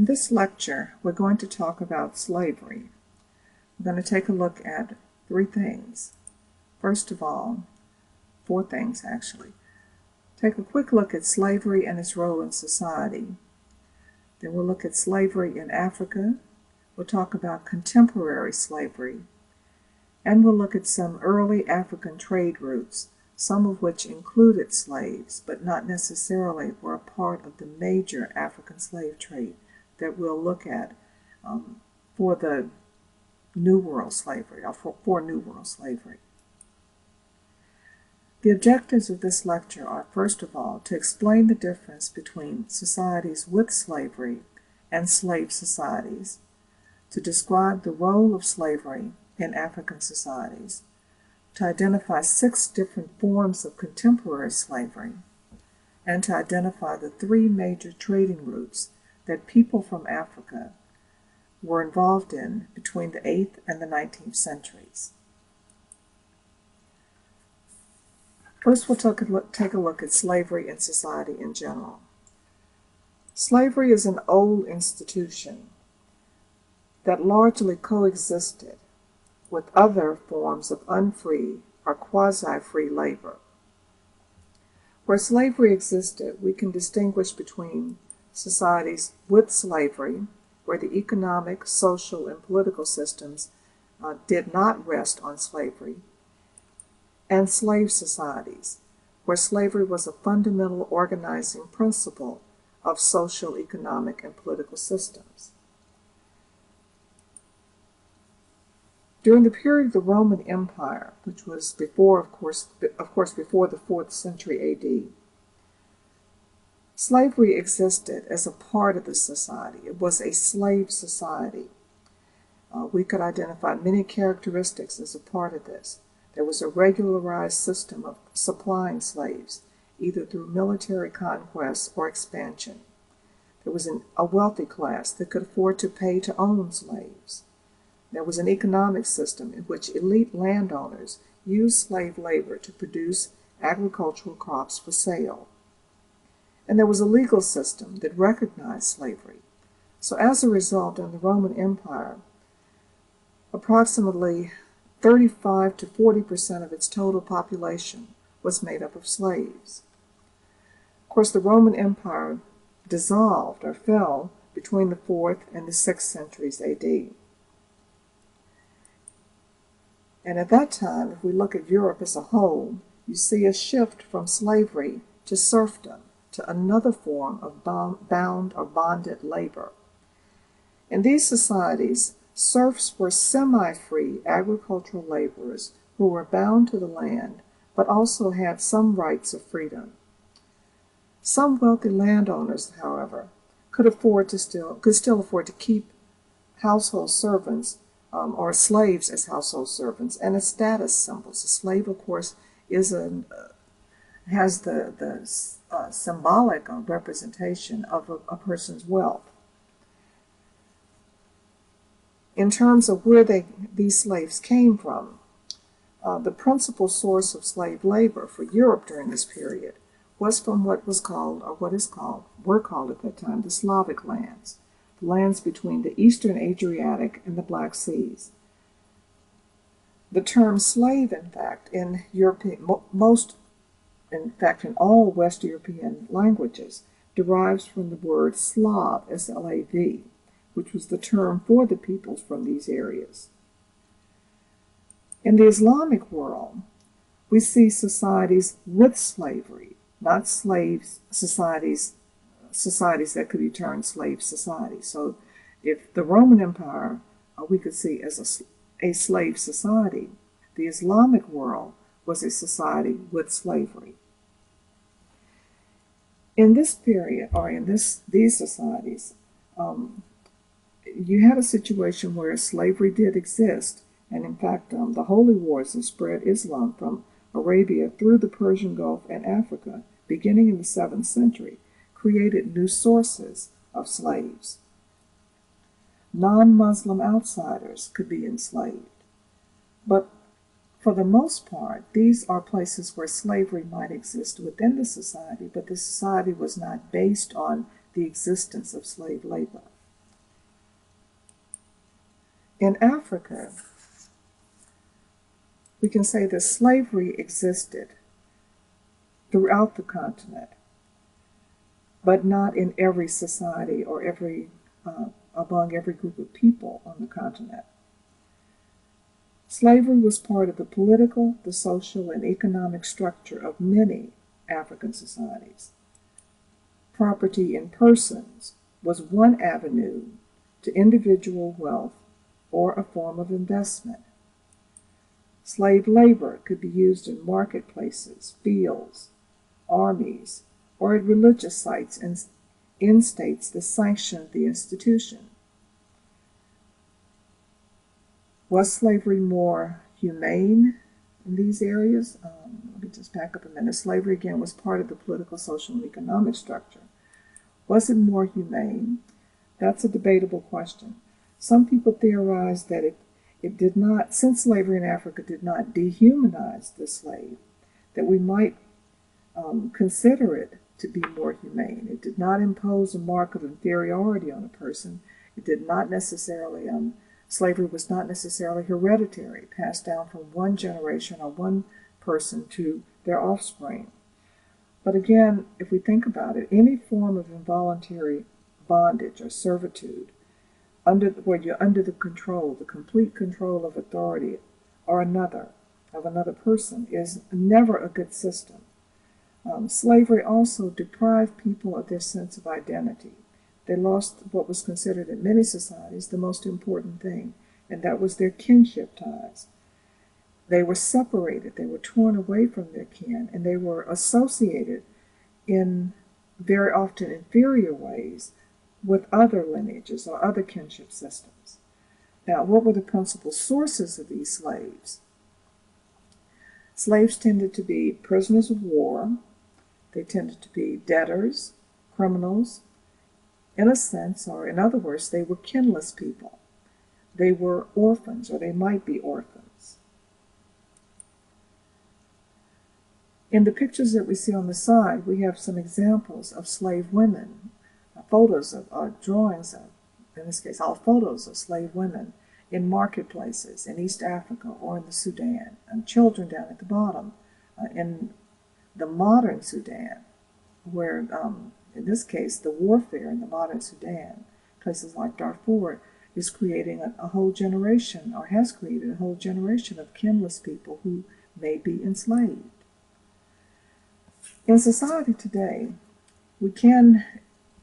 In this lecture, we're going to talk about slavery. We're going to take a look at three things. First of all, four things actually. Take a quick look at slavery and its role in society. Then we'll look at slavery in Africa. We'll talk about contemporary slavery. And we'll look at some early African trade routes, some of which included slaves, but not necessarily were a part of the major African slave trade that we'll look at for the New World slavery, or for New World slavery. The objectives of this lecture are, first of all, to explain the difference between societies with slavery and slave societies, to describe the role of slavery in African societies, to identify 6 different forms of contemporary slavery, and to identify the 3 major trading routes that people from Africa were involved in between the 8th and the 19th centuries. First, we'll take a look at slavery in society in general. Slavery is an old institution that largely coexisted with other forms of unfree or quasi-free labor. Where slavery existed, we can distinguish between societies with slavery, where the economic, social, and political systems did not rest on slavery, and slave societies, where slavery was a fundamental organizing principle of social, economic, and political systems. During the period of the Roman Empire, which was before, of course, before the 4th century AD, slavery existed as a part of the society. It was a slave society. We could identify many characteristics as a part of this. There was a regularized system of supplying slaves, either through military conquest or expansion. There was a wealthy class that could afford to pay to own slaves. There was an economic system in which elite landowners used slave labor to produce agricultural crops for sale. And there was a legal system that recognized slavery. So as a result, in the Roman Empire, approximately 35 to 40% of its total population was made up of slaves. Of course, the Roman Empire dissolved or fell between the 4th and the 6th centuries AD. And at that time, if we look at Europe as a whole, you see a shift from slavery to serfdom, to another form of bound or bonded labor. In these societies, serfs were semi-free agricultural laborers who were bound to the land, but also had some rights of freedom. Some wealthy landowners, however, could still afford to keep household servants or slaves as household servants and as status symbols. A slave, of course, has the symbolic representation of a person's wealth. In terms of where these slaves came from, the principal source of slave labor for Europe during this period was from what were called at that time, the Slavic lands, the lands between the Eastern Adriatic and the Black Seas. The term slave, in fact, in all West European languages, derives from the word Slav, S-L-A-V, which was the term for the peoples from these areas. In the Islamic world, we see societies with slavery, not societies that could be termed slave societies. So if the Roman Empire we could see as a slave society, the Islamic world was a society with slavery. In this period, or in these societies, you had a situation where slavery did exist, and in fact the holy wars that spread Islam from Arabia through the Persian Gulf and Africa, beginning in the 7th century, created new sources of slaves. Non-Muslim outsiders could be enslaved, but for the most part, these are places where slavery might exist within the society, but the society was not based on the existence of slave labor. In Africa, we can say that slavery existed throughout the continent, but not in every society or among every group of people on the continent. Slavery was part of the political, the social, and economic structure of many African societies. Property in persons was one avenue to individual wealth or a form of investment. Slave labor could be used in marketplaces, fields, armies, or at religious sites in states that sanctioned the institution. Was slavery more humane in these areas? Let me just back up a minute. Slavery, again, was part of the political, social, and economic structure. Was it more humane? That's a debatable question. Some people theorize that it did not, since slavery in Africa did not dehumanize the slave, that we might consider it to be more humane. It did not impose a mark of inferiority on a person. It did not necessarily, slavery was not necessarily hereditary, passed down from one generation or one person to their offspring. But again, if we think about it, any form of involuntary bondage or servitude where you're under the control, the complete control of authority or another person is never a good system. Slavery also deprived people of their sense of identity. They lost what was considered in many societies the most important thing, and that was their kinship ties. They were separated, they were torn away from their kin, and they were associated in very often inferior ways with other lineages or other kinship systems. Now, what were the principal sources of these slaves? Slaves tended to be prisoners of war. They tended to be debtors, criminals. In a sense, or in other words, they were kinless people. They were orphans, or they might be orphans. In the pictures that we see on the side, we have some examples of slave women, photos of, drawings of, in this case, all photos of slave women in marketplaces in East Africa or in the Sudan, and children down at the bottom in the modern Sudan, where, in this case, the warfare in the modern Sudan, places like Darfur, is creating a whole generation, or has created a whole generation of kinless people who may be enslaved. In society today, we can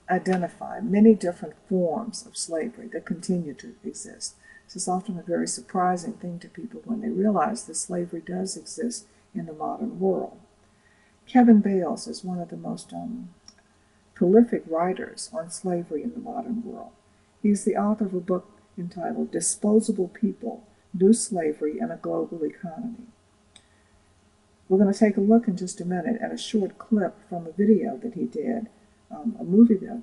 identify many different forms of slavery that continue to exist. This is often a very surprising thing to people when they realize that slavery does exist in the modern world. Kevin Bales is one of the most prolific writers on slavery in the modern world. He's the author of a book entitled Disposable People, New Slavery and a Global Economy. We're going to take a look in just a minute at a short clip from a video that he did, a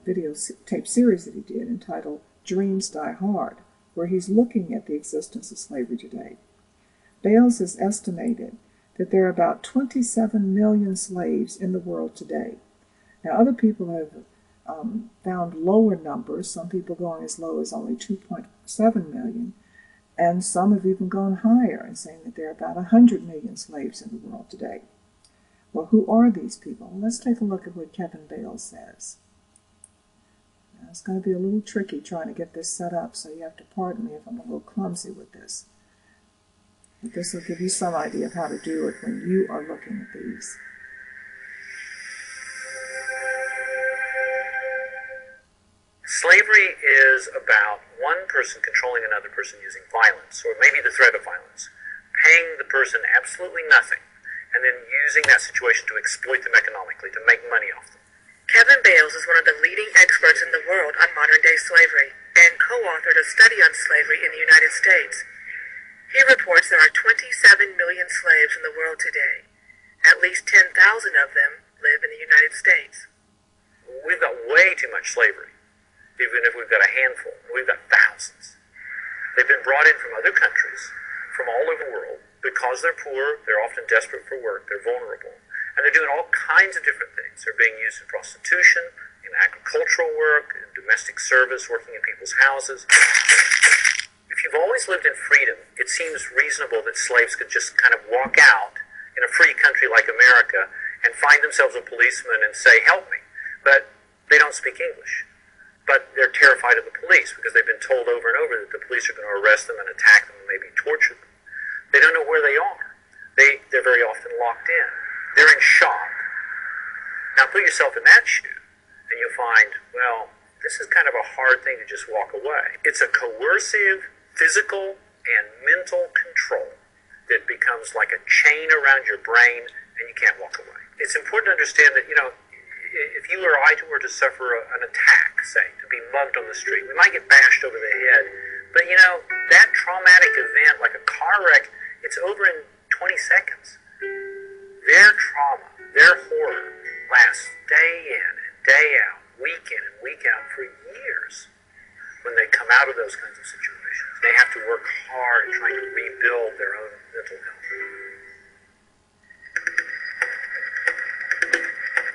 video tape series that he did entitled Dreams Die Hard, where he's looking at the existence of slavery today. Bales has estimated that there are about 27 million slaves in the world today. Now, other people have found lower numbers, some people going as low as only 2.7 million, and some have even gone higher and saying that there are about 100 million slaves in the world today. Well, who are these people? Well, let's take a look at what Kevin Bales says. Now, it's going to be a little tricky trying to get this set up, so you have to pardon me if I'm a little clumsy with this. But this will give you some idea of how to do it when you are looking at these. Slavery is about one person controlling another person using violence, or maybe the threat of violence, paying the person absolutely nothing, and then using that situation to exploit them economically, to make money off them. Kevin Bales is one of the leading experts in the world on modern-day slavery, and co-authored a study on slavery in the United States. He reports there are 27 million slaves in the world today. At least 10,000 of them live in the United States. We've got way too much slavery. Even if we've got a handful, we've got thousands. They've been brought in from other countries, from all over the world, because they're poor, they're often desperate for work, they're vulnerable, and they're doing all kinds of different things. They're being used in prostitution, in agricultural work, in domestic service, working in people's houses. If you've always always lived in freedom, it seems reasonable that slaves could just kind of walk out in a free country like America and find themselves a policeman and say, help me. But they don't speak English. But they're terrified of the police because they've been told over and over that the police are going to arrest them and attack them and maybe torture them. They don't know where they are. They're very often locked in. They're in shock. Now put yourself in that shoe and you'll find, well, this is kind of a hard thing to just walk away. It's a coercive physical and mental control that becomes like a chain around your brain and you can't walk away. It's important to understand that, if you or I were to suffer an attack, say, to be mugged on the street, we might get bashed over the head, but that traumatic event, like a car wreck, it's over in 20 seconds. Their trauma, their horror lasts day in and day out, week in and week out for years. When they come out of those kinds of situations, they have to work hard trying to rebuild their own mental health.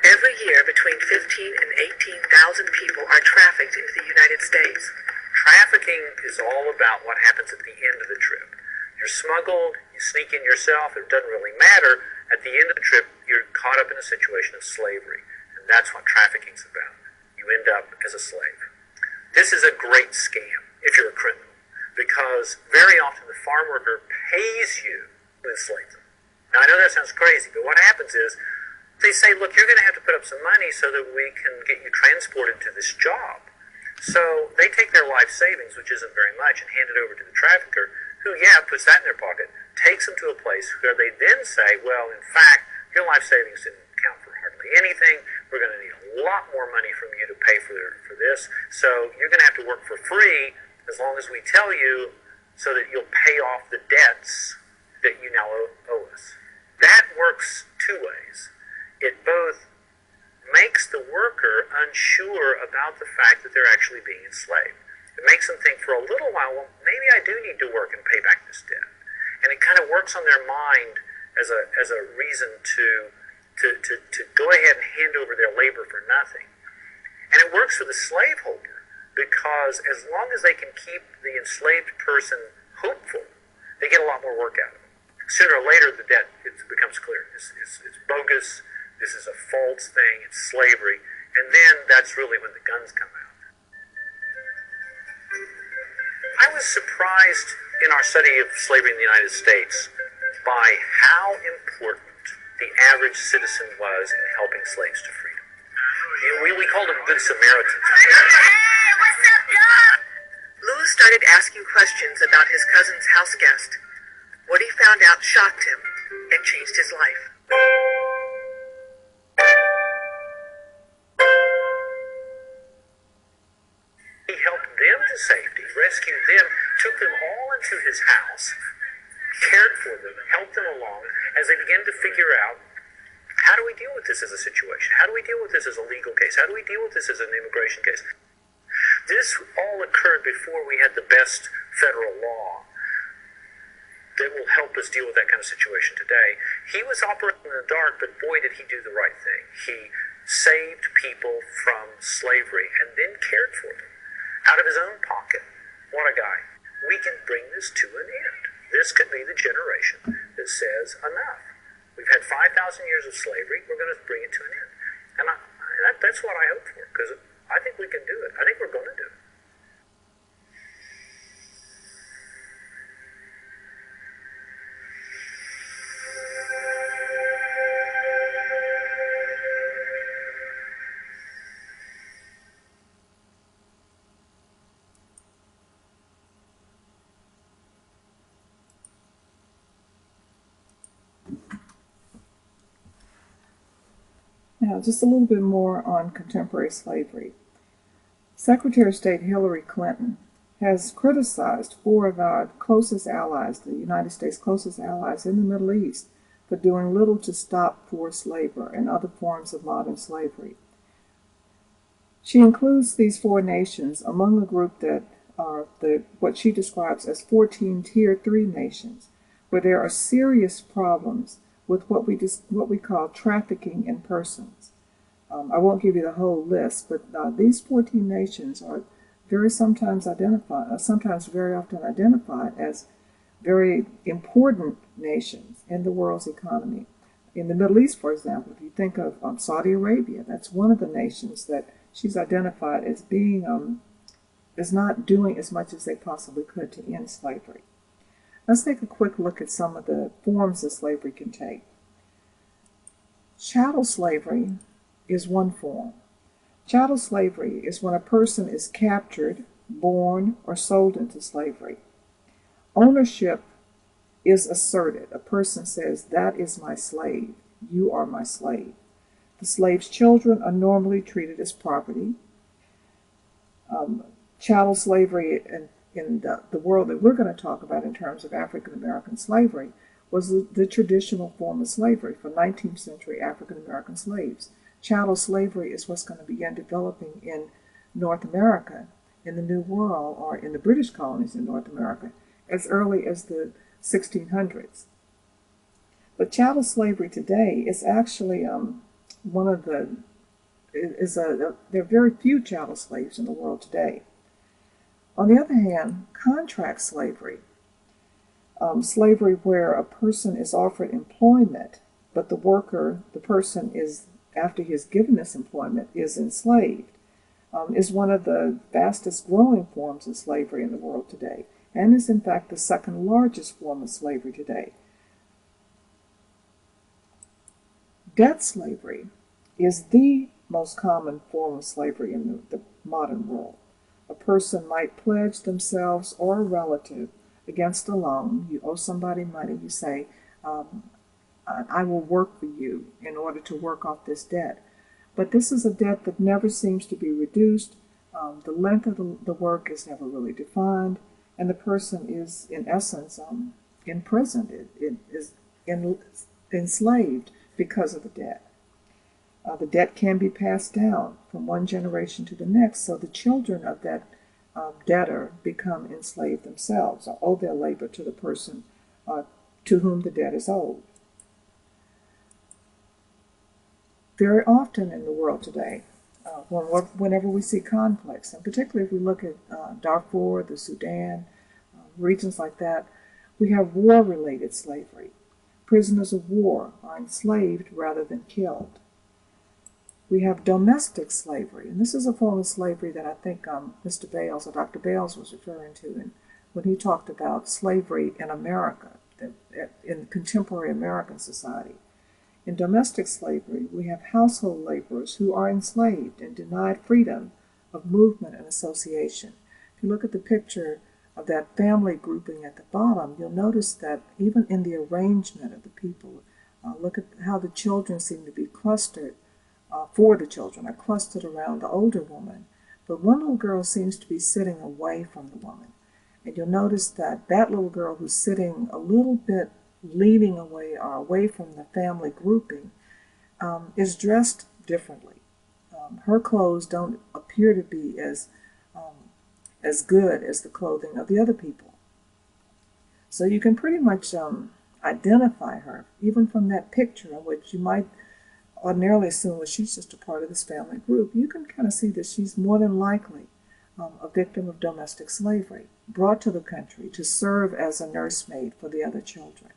Every year, between 15 and 18,000 people are trafficked into the United States. Trafficking is all about what happens at the end of the trip. You're smuggled, you sneak in yourself, it doesn't really matter. At the end of the trip, you're caught up in a situation of slavery, and that's what trafficking's about. You end up as a slave. This is a great scam if you're a criminal, because very often the farm worker pays you to enslave them. Now, I know that sounds crazy, but what happens is they say, look, you're going to have to put up some money so that we can get you transported to this job. So they take their life savings, which isn't very much, and hand it over to the trafficker, who, puts that in their pocket, takes them to a place where they then say, well, in fact, your life savings didn't count for hardly anything. We're going to need a lot more money from you to pay for this. So you're going to have to work for free as long as we tell you so that you'll pay off the debts that you now owe us. That works two ways. It both makes the worker unsure about the fact that they're actually being enslaved. It makes them think for a little while, well, maybe I do need to work and pay back this debt. And it kind of works on their mind as a reason to go ahead and hand over their labor for nothing. And it works for the slaveholder because as long as they can keep the enslaved person hopeful, they get a lot more work out of them. Sooner or later, the debt becomes clear. It's bogus. This is a false thing. It's slavery. And then that's really when the guns come out. I was surprised in our study of slavery in the United States by how important the average citizen was in helping slaves to freedom. We called them good Samaritans. Hey, what's up, dog? Louis started asking questions about his cousin's house guest. What he found out shocked him and changed his life. He helped them to safety, rescued them, took them all into his house, cared for them, helped them along as they began to figure out, how do we deal with this as a situation? How do we deal with this as a legal case? How do we deal with this as an immigration case? This all occurred before we had the best federal law that will help us deal with that kind of situation today. He was operating in the dark, but boy, did he do the right thing. He saved people from slavery and then cared for them out of his own pocket. What a guy. We can bring this to an end. This could be the generation that says enough. We've had 5,000 years of slavery. We're going to bring it to an end. And that's what I hope for, because I think we can do it. I think we're going to do it. Now, just a little bit more on contemporary slavery. Secretary of State Hillary Clinton has criticized 4 of our closest allies, the United States' closest allies in the Middle East, for doing little to stop forced labor and other forms of modern slavery. She includes these 4 nations among a group that are what she describes as 14 Tier 3 nations, where there are serious problems with what we call trafficking in persons. I won't give you the whole list, but these 14 nations are sometimes very often identified as very important nations in the world's economy. In the Middle East, for example, if you think of Saudi Arabia, that's one of the nations that she's identified as being is not doing as much as they possibly could to end slavery. Let's take a quick look at some of the forms that slavery can take. Chattel slavery is one form. Chattel slavery is when a person is captured, born, or sold into slavery. Ownership is asserted. A person says, "That is my slave. You are my slave." The slave's children are normally treated as property. Chattel slavery in the world that we're going to talk about in terms of African American slavery was the traditional form of slavery for 19th century African American slaves. Chattel slavery is what's going to begin developing in North America, in the New World, or in the British colonies in North America, as early as the 1600s. But chattel slavery today is actually there are very few chattel slaves in the world today. On the other hand, contract slavery, slavery where a person is offered employment, but the person is, after he is given this employment, is enslaved, is one of the fastest growing forms of slavery in the world today, and is in fact the second largest form of slavery today. Debt slavery is the most common form of slavery in the modern world. A person might pledge themselves or a relative against a loan. You owe somebody money, you say, I will work for you in order to work off this debt. But this is a debt that never seems to be reduced. The length of the work is never really defined, and the person is, in essence, imprisoned, it is enslaved because of the debt. The debt can be passed down from one generation to the next, so the children of that debtor become enslaved themselves, or owe their labor to the person to whom the debt is owed. Very often in the world today, whenever we see conflicts, and particularly if we look at Darfur, the Sudan, regions like that, we have war-related slavery. Prisoners of war are enslaved rather than killed. We have domestic slavery, and this is a form of slavery that I think Mr. Bales, or Dr. Bales, was referring to when he talked about slavery in America, in contemporary American society. In domestic slavery, we have household laborers who are enslaved and denied freedom of movement and association. If you look at the picture of that family grouping at the bottom, you'll notice that even in the arrangement of the people, look at how the children seem to be clustered. The children are clustered around the older woman, but one little girl seems to be sitting away from the woman. And you'll notice that that little girl who's sitting a little bit leaning away or away from the family grouping is dressed differently. Her clothes don't appear to be as good as the clothing of the other people. So you can pretty much identify her, even from that picture, in which you might ordinarily assume that she's just a part of this family group. You can kind of see that she's more than likely a victim of domestic slavery, brought to the country to serve as a nursemaid for the other children.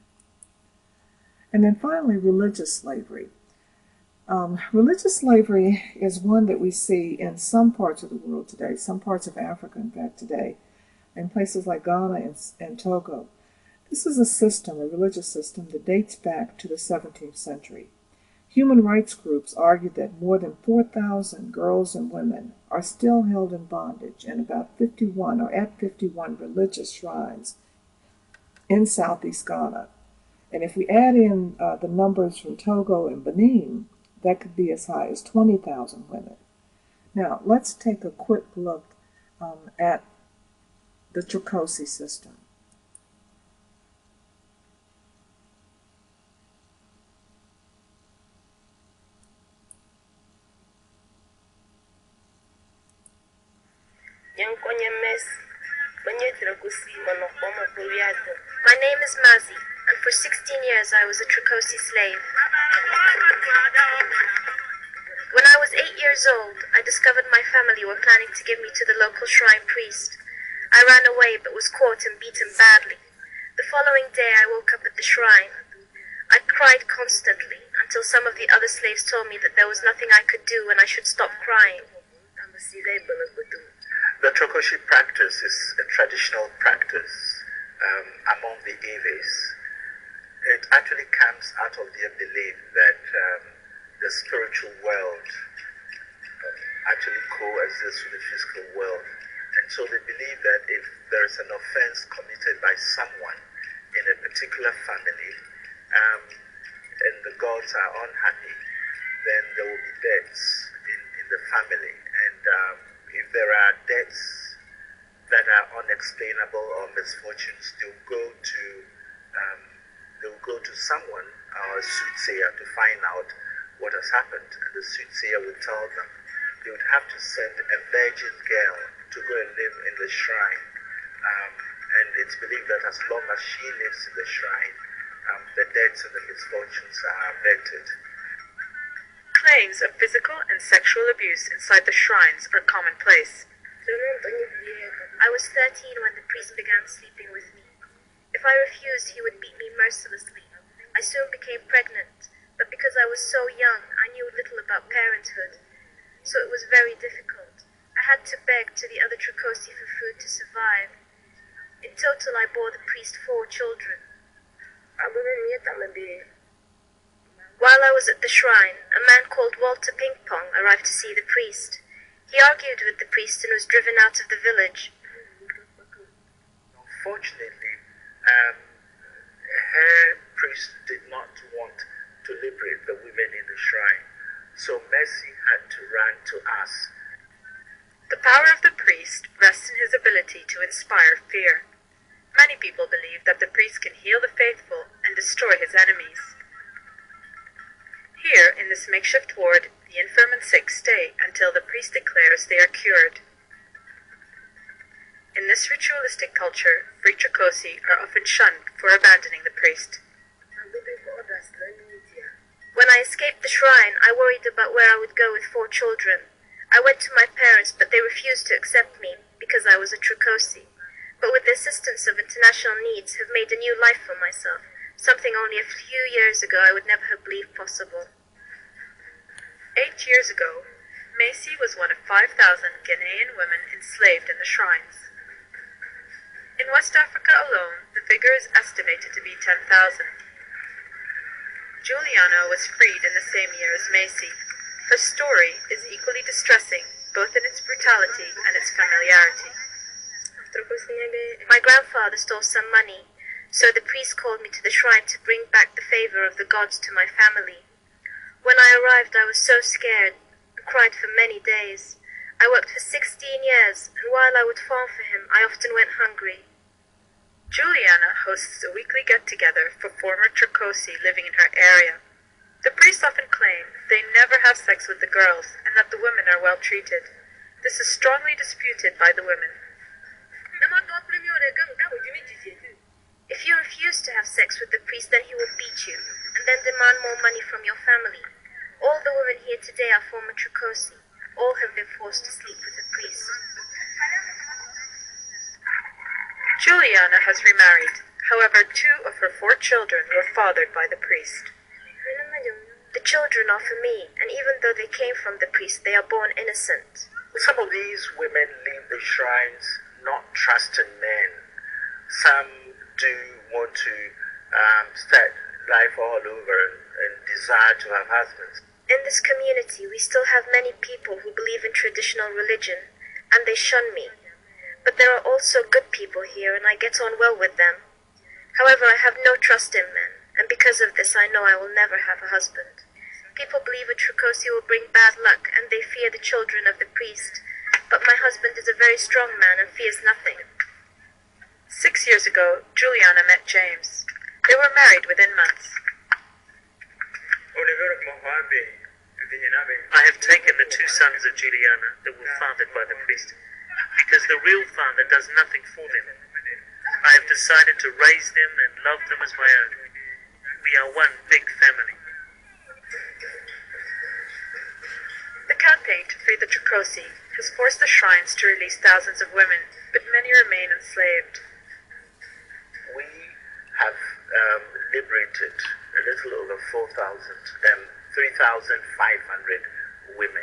And then finally, religious slavery. Religious slavery is one that we see in some parts of the world today, some parts of Africa, in fact, today, in places like Ghana and Togo. This is a religious system that dates back to the 17th century. Human rights groups argue that more than 4,000 girls and women are still held in bondage in about 51 religious shrines in southeast Ghana. And if we add in the numbers from Togo and Benin, that could be as high as 20,000 women. Now, let's take a quick look at the Trokosi system. My name is Mazi, and for 16 years I was a Trokosi slave. When I was 8 years old, I discovered my family were planning to give me to the local shrine priest. I ran away but was caught and beaten badly. The following day I woke up at the shrine. I cried constantly until some of the other slaves told me that there was nothing I could do and I should stop crying. The Trokoshi practice is a traditional practice among the Eves. It actually comes out of their belief that the spiritual world actually coexists with the physical world. And so they believe that if there is an offense committed by someone in a particular family, and the gods are unhappy, then there will be deaths in the family. And if there are deaths that are unexplainable or misfortunes, they'll go to someone, or a soothsayer, to find out what has happened. And the soothsayer will tell them they would have to send a virgin girl to go and live in the shrine. And it's believed that as long as she lives in the shrine, the deaths and the misfortunes are averted. Claims of physical and sexual abuse inside the shrines are commonplace. I was 13 when the priest began sleeping with me. If I refused, he would beat me mercilessly. I soon became pregnant, but because I was so young, I knew little about parenthood, so it was very difficult. I had to beg to the other Trokosi for food to survive. In total, I bore the priest 4 children. While I was at the shrine, a man called Walter Ping-Pong arrived to see the priest. He argued with the priest and was driven out of the village. Unfortunately, her priest did not want to liberate the women in the shrine, so Mercy had to run to us. The power of the priest rests in his ability to inspire fear. Many people believe that the priest can heal the faithful and destroy his enemies. Here, in this makeshift ward, the infirm and sick stay until the priest declares they are cured. In this ritualistic culture, free Trokosi are often shunned for abandoning the priest. When I escaped the shrine, I worried about where I would go with 4 children. I went to my parents, but they refused to accept me because I was a Trokosi. But with the assistance of International Needs, have made a new life for myself, something only a few years ago I would never have believed possible. 8 years ago, Macy was one of 5,000 Ghanaian women enslaved in the shrines. In West Africa alone, the figure is estimated to be 10,000. Juliana was freed in the same year as Macy. Her story is equally distressing, both in its brutality and its familiarity. My grandfather stole some money, so the priest called me to the shrine to bring back the favor of the gods to my family. When I arrived, I was so scared and cried for many days. I worked for 16 years, and while I would farm for him, I often went hungry. Juliana hosts a weekly get-together for former Trokosi living in her area. The priests often claim they never have sex with the girls and that the women are well treated. This is strongly disputed by the women. If you refuse to have sex with the priest, then he will beat you, and then demand more money from your family. All the women here today are former Trokosi. All have been forced to sleep with a priest. Juliana has remarried. However, 2 of her 4 children were fathered by the priest. The children are for me, and even though they came from the priest, they are born innocent. Some of these women leave the shrines not trusting men. Some do want to start life all over and desire to have husbands. In this community, we still have many people who believe in traditional religion, and they shun me. But there are also good people here, and I get on well with them. However, I have no trust in men, and because of this I know I will never have a husband. People believe a Trokosi will bring bad luck, and they fear the children of the priest. But my husband is a very strong man and fears nothing. 6 years ago, Juliana met James. They were married within months. I have taken the 2 sons of Juliana that were fathered by the priest, because the real father does nothing for them. I have decided to raise them and love them as my own. We are one big family. campaign to free the Trokosi has forced the shrines to release thousands of women, but many remain enslaved. We have liberated a little over 3,500 women.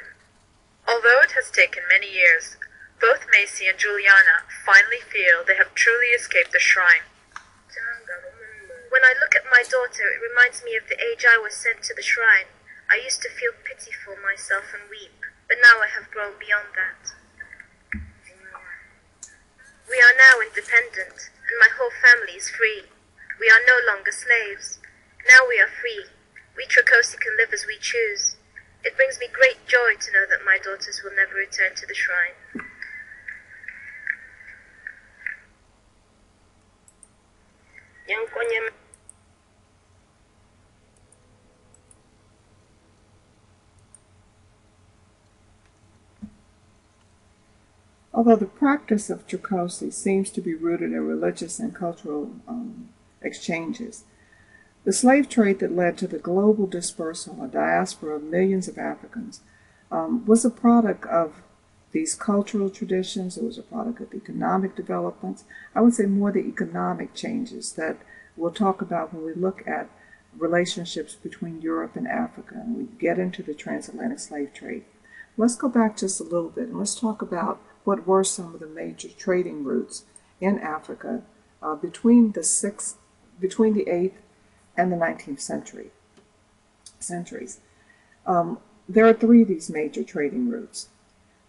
Although it has taken many years, both Macy and Juliana finally feel they have truly escaped the shrine. When I look at my daughter, it reminds me of the age I was sent to the shrine. I used to feel pity for myself and weep, but now I have grown beyond that. We are now independent, and my whole family is free. We are no longer slaves. Now we are free. We Trokosi can live as we choose. It brings me great joy to know that my daughters will never return to the shrine. Although the practice of Trokosi seems to be rooted in religious and cultural exchanges, the slave trade that led to the global dispersal or diaspora of millions of Africans was a product of these cultural traditions. It was a product of economic developments. I would say more the economic changes that we'll talk about when we look at relationships between Europe and Africa and we get into the transatlantic slave trade. Let's go back just a little bit and let's talk about what were some of the major trading routes in Africa between the 8th and the 19th centuries. There are three of these major trading routes.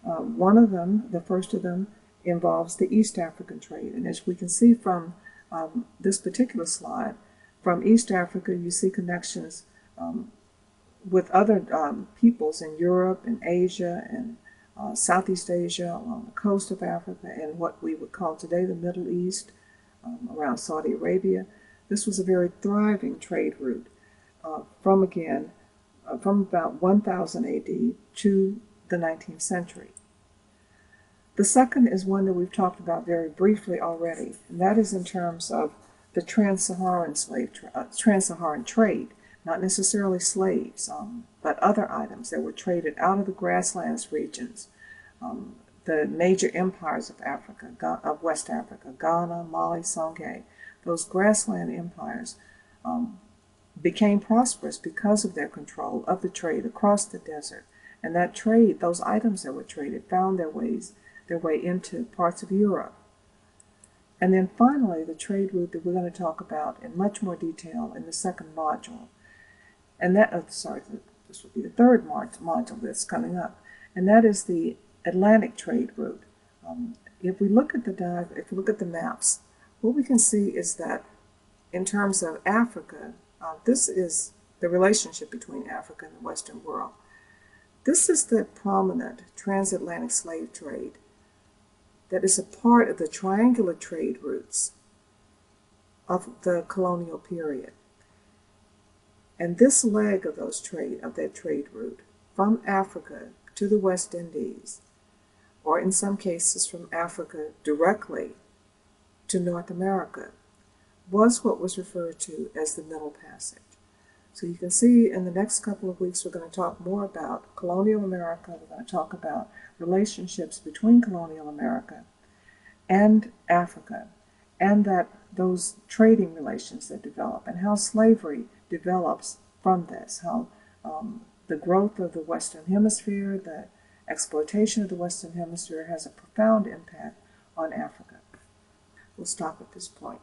One of them, the first of them, involves the East African trade. And as we can see from this particular slide, from East Africa you see connections with other peoples in Europe and Asia and Southeast Asia, along the coast of Africa, and what we would call today the Middle East, around Saudi Arabia. This was a very thriving trade route from about 1000 AD to the 19th century. The second is one that we've talked about very briefly already, and that is in terms of the trans-Saharan trade, not necessarily slaves, but other items that were traded out of the grasslands regions. The major empires of Africa, of West Africa, Ghana, Mali, Songhai, those grassland empires became prosperous because of their control of the trade across the desert. And that trade, those items that were traded, found their way into parts of Europe. And then finally, the trade route that we're going to talk about in much more detail in the second module. And that, this will be the third module that's coming up. And that is the Atlantic trade route. If we look at the maps, what we can see is that in terms of Africa, this is the relationship between Africa and the Western world. This is the prominent transatlantic slave trade that is a part of the triangular trade routes of the colonial period. And this leg of that trade route from Africa to the West Indies, or in some cases from Africa directly to North America, was what was referred to as the Middle Passage. So you can see in the next couple of weeks we're going to talk more about colonial America. We're going to talk about relationships between colonial America and Africa, and that those trading relations that develop, and how slavery develops from this, how the growth of the Western Hemisphere, the exploitation of the Western Hemisphere has a profound impact on Africa. We'll stop at this point.